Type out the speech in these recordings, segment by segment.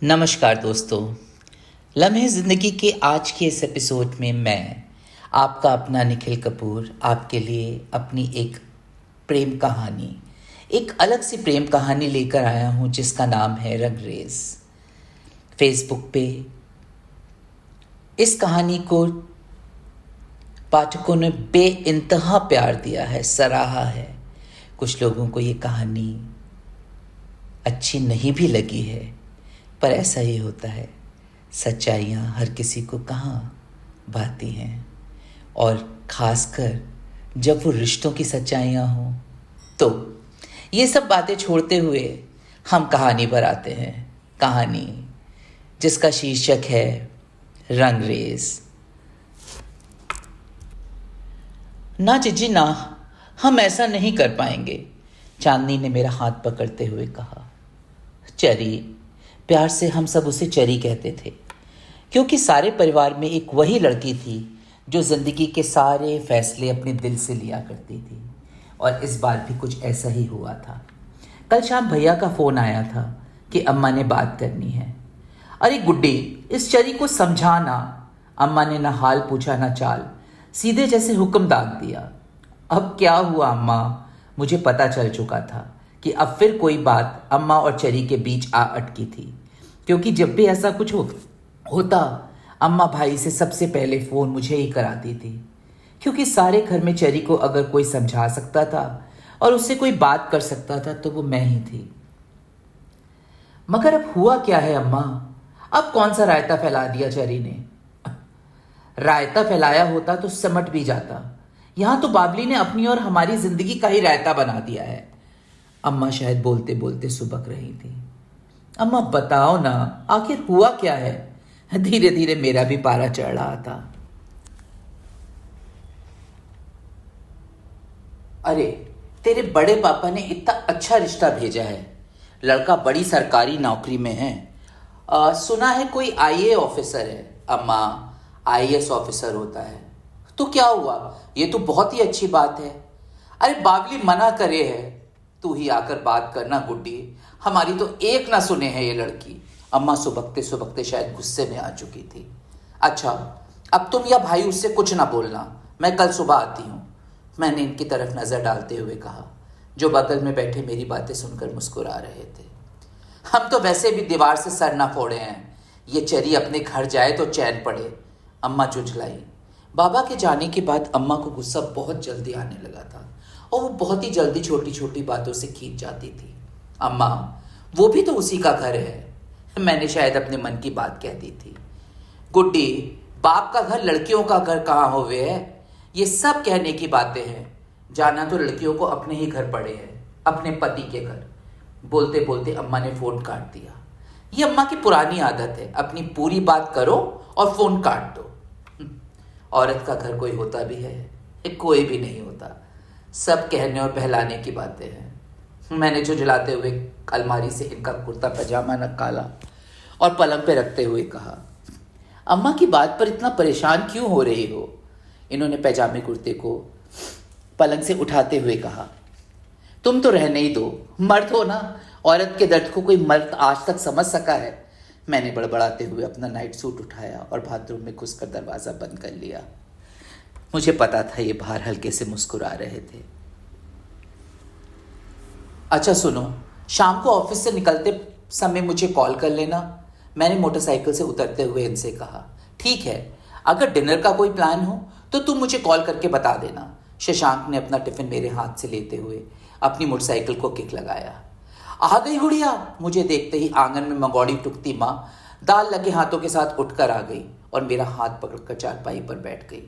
नमस्कार दोस्तों। लम्हे ज़िंदगी के आज के इस एपिसोड में मैं आपका अपना निखिल कपूर आपके लिए अपनी एक प्रेम कहानी, एक अलग सी प्रेम कहानी लेकर आया हूँ जिसका नाम है रंगरेज। फेसबुक पे इस कहानी को पाठकों ने बेइंतहा प्यार दिया है, सराहा है। कुछ लोगों को ये कहानी अच्छी नहीं भी लगी है, पर ऐसा ही होता है। सच्चाइयाँ हर किसी को कहाँ भाती हैं, और ख़ासकर जब वो रिश्तों की सच्चाइयाँ हों। तो ये सब बातें छोड़ते हुए हम कहानी पर आते हैं। कहानी जिसका शीर्षक है रंगरेज। ना जीजी ना, हम ऐसा नहीं कर पाएंगे, चांदनी ने मेरा हाथ पकड़ते हुए कहा। चरी, प्यार से हम सब उसे चरी कहते थे, क्योंकि सारे परिवार में एक वही लड़की थी जो जिंदगी के सारे फैसले अपने दिल से लिया करती थी। और इस बार भी कुछ ऐसा ही हुआ था। कल शाम भैया का फोन आया था कि अम्मा ने बात करनी है। अरे गुड्डी, इस चरी को समझाना। अम्मा ने ना हाल पूछा ना चाल, सीधे जैसे हुक्म दाग दिया। अब क्या हुआ अम्मा? मुझे पता चल चुका था कि अब फिर कोई बात अम्मा और चरी के बीच आ अटकी थी, क्योंकि जब भी ऐसा कुछ होता अम्मा भाई से सबसे पहले फ़ोन मुझे ही कराती थी, क्योंकि सारे घर में चरी को अगर कोई समझा सकता था और उससे कोई बात कर सकता था तो वो मैं ही थी। मगर अब हुआ क्या है अम्मा? अब कौन सा रायता फैला दिया चरी ने? रायता फैलाया होता तो सिमट भी जाता। यहाँ तो बाबली ने अपनी और हमारी जिंदगी का ही रायता बना दिया है। अम्मा शायद बोलते बोलते सुबक रही थी। अम्मा बताओ ना, आखिर हुआ क्या है? धीरे धीरे मेरा भी पारा चढ़ रहा था। अरे, तेरे बड़े पापा ने इतना अच्छा रिश्ता भेजा है। लड़का बड़ी सरकारी नौकरी में है। सुना है कोई आईए ऑफिसर है। अम्मा, आईएएस ऑफिसर होता है तो क्या हुआ? ये तो बहुत ही अच्छी बात है। अरे बाबली मना करे है, तू ही आकर बात करना गुड्डी, हमारी तो एक ना सुने है ये लड़की। अम्मा सुबकते सुबकते शायद गुस्से में आ चुकी थी। अच्छा, अब तुम या भाई उससे कुछ ना बोलना, मैं कल सुबह आती हूँ, मैंने इनकी तरफ नजर डालते हुए कहा, जो बगल में बैठे मेरी बातें सुनकर मुस्कुरा रहे थे। हम तो वैसे भी दीवार से सर ना फोड़े हैं, ये चरी अपने घर जाए तो चैन पड़े। अम्मा झुंझलाई। बाबा के जाने के बाद अम्मा को गुस्सा बहुत जल्दी आने लगा था, और वो बहुत ही जल्दी छोटी छोटी बातों से खींच जाती थी। अम्मा, वो भी तो उसी का घर है, मैंने शायद अपने मन की बात कह दी थी। गुड्डी, बाप का घर लड़कियों का घर कहाँ हुए है? ये सब कहने की बातें हैं। जाना तो लड़कियों को अपने ही घर पड़े हैं, अपने पति के घर। बोलते बोलते अम्मा ने फोन काट दिया। ये अम्मा की पुरानी आदत है, अपनी पूरी बात करो और फोन काट दो। औरत का घर कोई होता भी है? कोई भी नहीं होता, सब कहने और बहलाने की बातें हैं। मैंने झुंझलाते हुए अलमारी से इनका कुर्ता पजामा निकाला और पलंग पे रखते हुए कहा, अम्मा की बात पर इतना परेशान क्यों हो रही हो? इन्होंने पैजामे कुर्ते को पलंग से उठाते हुए कहा, तुम तो रहने ही दो, मर्द हो ना, औरत के दर्द को कोई मर्द आज तक समझ सका है? मैंने बड़बड़ाते हुए अपना नाइट सूट उठाया और बाथरूम में घुसकर दरवाज़ा बंद कर लिया। मुझे पता था ये बाहर हल्के से मुस्कुरा रहे थे। अच्छा सुनो, शाम को ऑफिस से निकलते समय मुझे कॉल कर लेना, मैंने मोटरसाइकिल से उतरते हुए इनसे कहा। ठीक है, अगर डिनर का कोई प्लान हो तो तुम मुझे कॉल करके बता देना। शशांक ने अपना टिफिन मेरे हाथ से लेते हुए अपनी मोटरसाइकिल को किक लगाया। आ गई गुड़िया? मुझे देखते ही आंगन में मंगौड़ी टुकती माँ दाल लगे हाथों के साथ उठकर आ गई और मेरा हाथ पकड़कर चारपाई पर बैठ गई।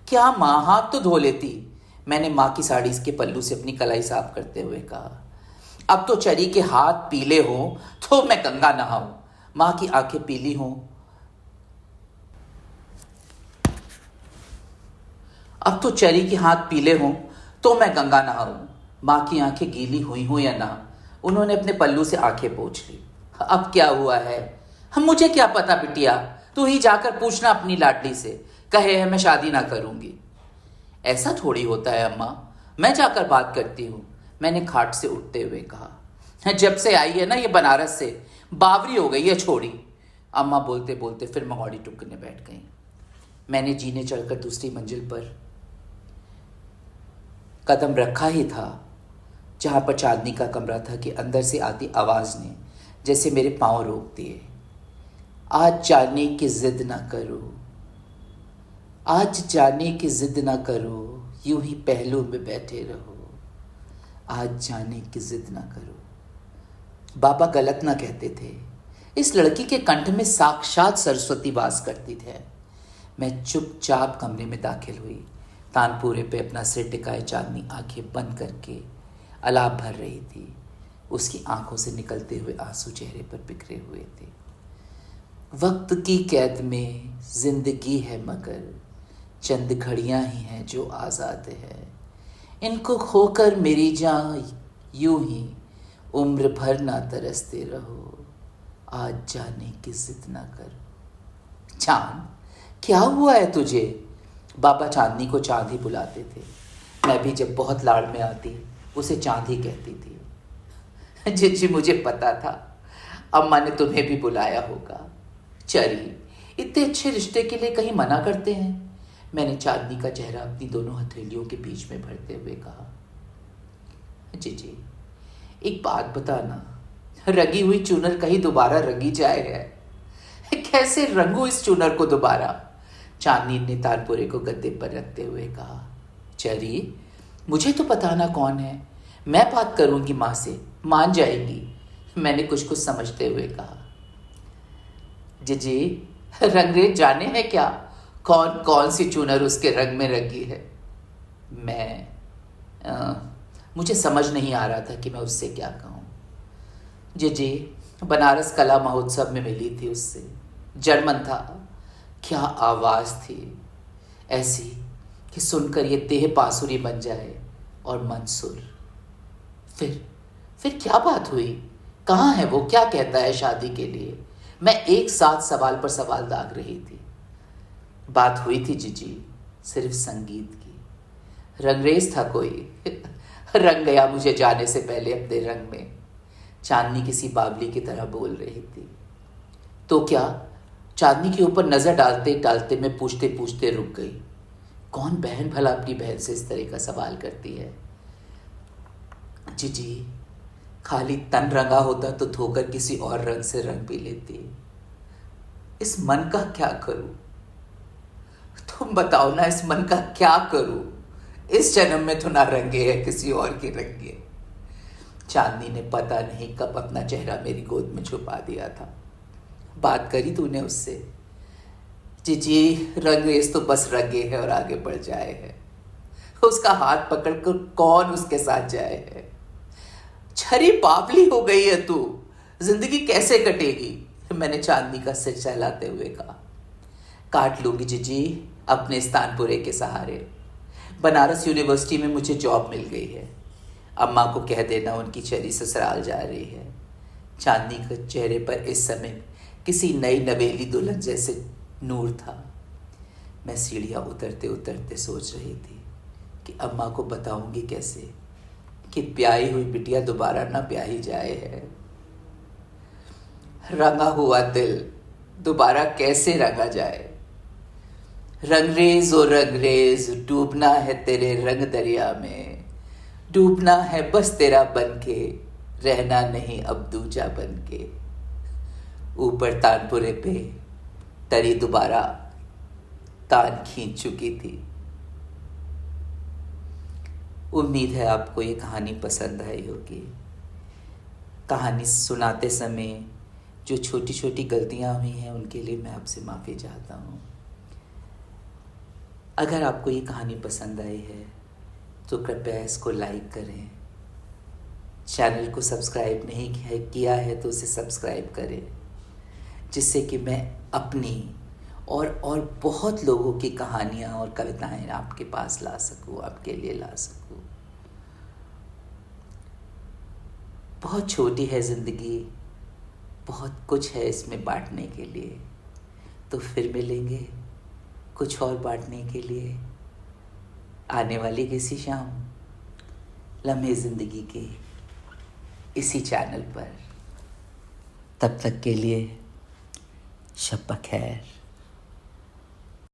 क्या माँ, हाथ तो धो लेती, मैंने माँ की साड़ी के पल्लू से अपनी कलाई साफ करते हुए कहा। अब तो चरी के हाथ पीले हों तो मैं गंगा नहाऊं, माँ की आंखें पीली हों। अब तो चरी के हाथ पीले हों तो मैं गंगा नहाऊं, माँ की आंखें गीली हुई हों या ना। उन्होंने अपने पल्लू से आंखें पोंछ ली। अब क्या हुआ है? हम मुझे क्या पता बिटिया, तू ही जाकर पूछना अपनी लाडली से, कहे है मैं शादी ना करूंगी। ऐसा थोड़ी होता है अम्मा, मैं जाकर बात करती हूँ, मैंने खाट से उठते हुए कहा। जब से आई है ना ये बनारस से, बावरी हो गई है छोड़ी, अम्मा बोलते बोलते फिर मगौड़ी टुकने बैठ गई। मैंने जीने चढ़कर दूसरी मंजिल पर कदम रखा ही था जहाँ पर चांदनी का कमरा था कि अंदर से आती आवाज़ ने जैसे मेरे पाँव रोक दिए। आज जाने की जिद ना करो, आज जाने की जिद ना करो, यूं ही पहलू में बैठे रहो, आज जाने की जिद ना करो। बाबा गलत ना कहते थे। इस लड़की के कंठ में साक्षात सरस्वती वास करती थे। मैं चुपचाप कमरे में दाखिल हुई। तानपुरे पे अपना सिर टिकाए चांदनी आंखें बंद करके अलाप भर रही थी। उसकी आंखों से निकलते हुए आंसू चेहरे पर बिखरे हुए थे। वक्त की कैद में जिंदगी है मगर चंद घड़ियां ही हैं जो आज़ाद है। इनको खोकर मेरी जान यूं ही उम्र भर ना तरसते रहो, आज जाने की जिद ना करो। चांद, क्या हुआ है तुझे? बाबा चांदनी को चांद ही बुलाते थे। मैं भी जब बहुत लाड़ में आती उसे चांद ही कहती थी। जी मुझे पता था अम्मा ने तुम्हें भी बुलाया होगा। चरी, इतने अच्छे रिश्ते के लिए कहीं मना करते हैं? मैंने चांदनी का चेहरा अपनी दोनों हथेलियों के बीच में भरते हुए कहा। जी एक बात बताना, रंगी हुई चुनर कहीं दोबारा रंगी जाए है? कैसे रंगू इस चुनर को दोबारा? चांदनी ने तानपुरे को गद्दे पर रखते हुए कहा। चरी, मुझे तो बताना कौन है, मैं बात करूंगी माँ से, मान जाएगी। मैंने कुछ समझते हुए कहा। जी रंगरेज जाने हैं क्या, कौन कौन सी चुनर उसके रंग में रंगी है? मुझे समझ नहीं आ रहा था कि मैं उससे क्या कहूँ। जी बनारस कला महोत्सव में मिली थी उससे। जर्मन था। क्या आवाज़ थी ऐसी कि सुनकर ये देह बांसुरी बन जाए और मन सुर। फिर क्या बात हुई? कहाँ है वो? क्या कहता है शादी के लिए? मैं एक साथ सवाल पर सवाल दाग रही थी। बात हुई थी जी, सिर्फ संगीत की। रंगरेज था कोई। रंग गया मुझे जाने से पहले अपने रंग में। चांदनी किसी बावली की तरह बोल रही थी। तो क्या? चांदनी के ऊपर नजर डालते डालते मैं पूछते पूछते रुक गई। कौन बहन भला अपनी बहन से इस तरह का सवाल करती है? जी खाली तन रंगा होता तो धोकर किसी और रंग से रंग भी लेती। इस मन का क्या करूं? तुम बताओ ना, इस मन का क्या करूं? इस जन्म में तो ना रंगे है, किसी और के रंगे। चांदनी ने पता नहीं कब अपना चेहरा मेरी गोद में छुपा दिया था। बात करी तूने उससे? जी रंगरेज तो बस रंगे है और आगे बढ़ जाए है। उसका हाथ पकड़कर कौन उसके साथ जाए है? छरी पापली हो गई है तू, जिंदगी कैसे कटेगी? मैंने चांदनी का सिर सहलाते हुए कहा। काट लूंगी जी अपने स्थानपुरे के सहारे। बनारस यूनिवर्सिटी में मुझे जॉब मिल गई है। अम्मा को कह देना उनकी चरी ससुराल जा रही है। चांदनी के चेहरे पर इस समय किसी नई नवेली दुल्हन जैसे नूर था। मैं सीढ़ियाँ उतरते उतरते सोच रही थी कि अम्मा को बताऊंगी कैसे कि ब्याही हुई बिटिया दोबारा ना ब्याही जाए है। रंगा हुआ दिल दोबारा कैसे रंगा जाए? रंगरेज ओ रंगरेज, डूबना है तेरे रंग दरिया में, डूबना है बस तेरा बन के, रहना नहीं अब दूजा बन के। ऊपर तानपुरे पे तरी दोबारा तान खींच चुकी थी। उम्मीद है आपको ये कहानी पसंद आई होगी। कहानी सुनाते समय जो छोटी छोटी गलतियां हुई हैं उनके लिए मैं आपसे माफ़ी चाहता हूँ। अगर आपको ये कहानी पसंद आई है तो कृपया इसको लाइक करें। चैनल को सब्सक्राइब नहीं किया है तो उसे सब्सक्राइब करें, जिससे कि मैं अपनी और बहुत लोगों की कहानियाँ और कविताएं आपके पास ला सकूँ, आपके लिए ला सकूँ। बहुत छोटी है ज़िंदगी, बहुत कुछ है इसमें बांटने के लिए। तो फिर मिलेंगे कुछ और बांटने के लिए आने वाली किसी शाम लम्हे ज़िंदगी के इसी चैनल पर। तब तक के लिए शब बखैर।